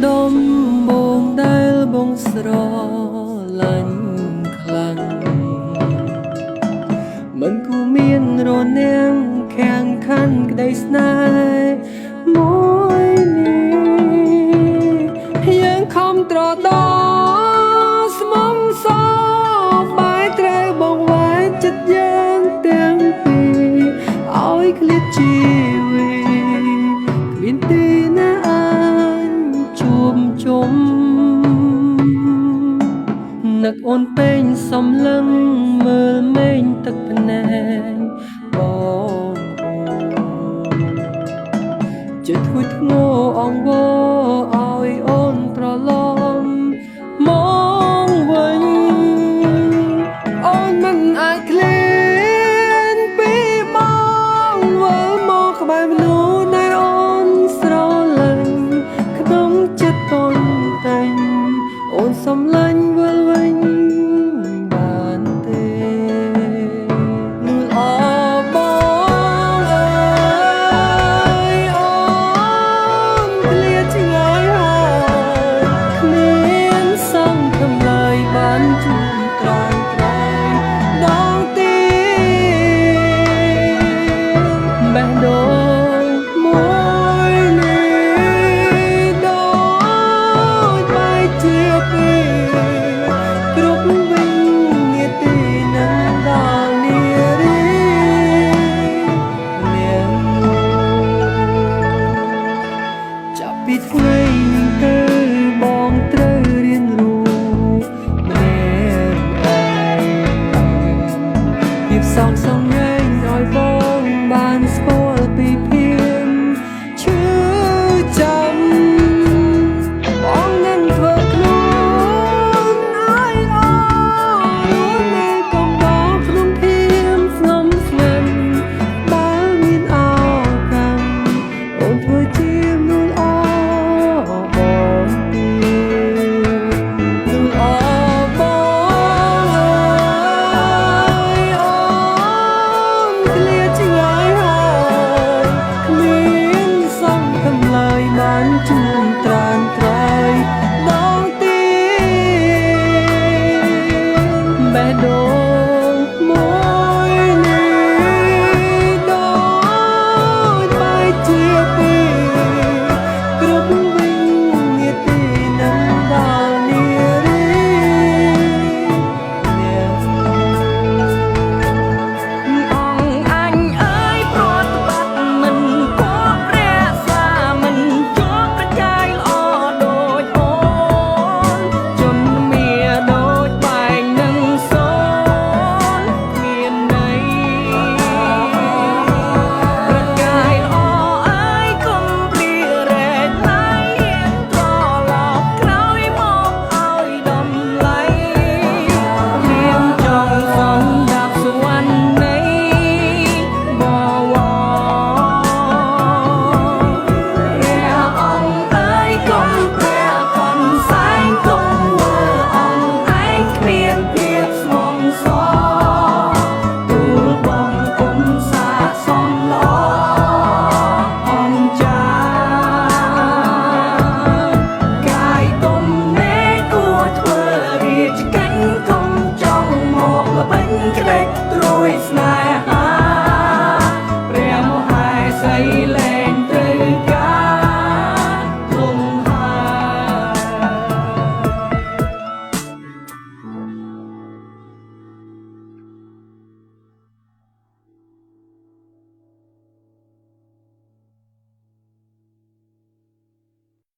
ដុំបងដែលបងស្រឡាញ់ខ្លាំងមិនគួរមានរនាំងខាងខាន់ក្តីស្នេហ៍មួយនេះយើងខំត្រដោស្មុំសបែរត្រូវបងវាយចិត្តយើងទាំងពីរឲ្យឃ្លាតជីវិតគ្មានទីណាអាចជួបជុំនឹកអូនពេញសំឡឹងមើលមេឃទឹកភ្នែកបងចិត្តធ្ងួយធ្ងរអង្វរឲ្យអូនត្រឡប់មកវិញអូនមិនអាចឃ្លានពីបងវិលមកក្បែរមនុស្សដែលអូនស្រឡាញ់ក្នុងចិត្តអូនតែងអូនសំឡាញ់វិលវិញបានទេនួនអបងអើយអូនឃ្លាតឆ្ងាយហើយគ្មានសង្ឃឹមឡើយបានជួបត្រង់ដងទីបេះដូងមួយនេះដូចបែកជាពីរគ្រប់វិញនាទីនឹងដល់នារីលៀងចាប់ពីថ្ងៃនេះទៅបងត្រូវរៀនรู้ម្នាក់ឯងភាពសងសឹកឲ្យបងបានស្គាល់ពីភាពឈឺចាំបងនឹងធ្វើខ្លួនឲ្យអូននៅកំដរក្នុងភាពស្ងំស្ងាត់បើមានឱកាសអូនធ្វើជាមនុស្សល្អបងទីមនុស្សល្អបងអើយអូនឃ្លាតឆ្ងាយហើយគ្មានសង្ឃឹមឡើយបានជួបត្រានត្រៃដងទីបេះដូ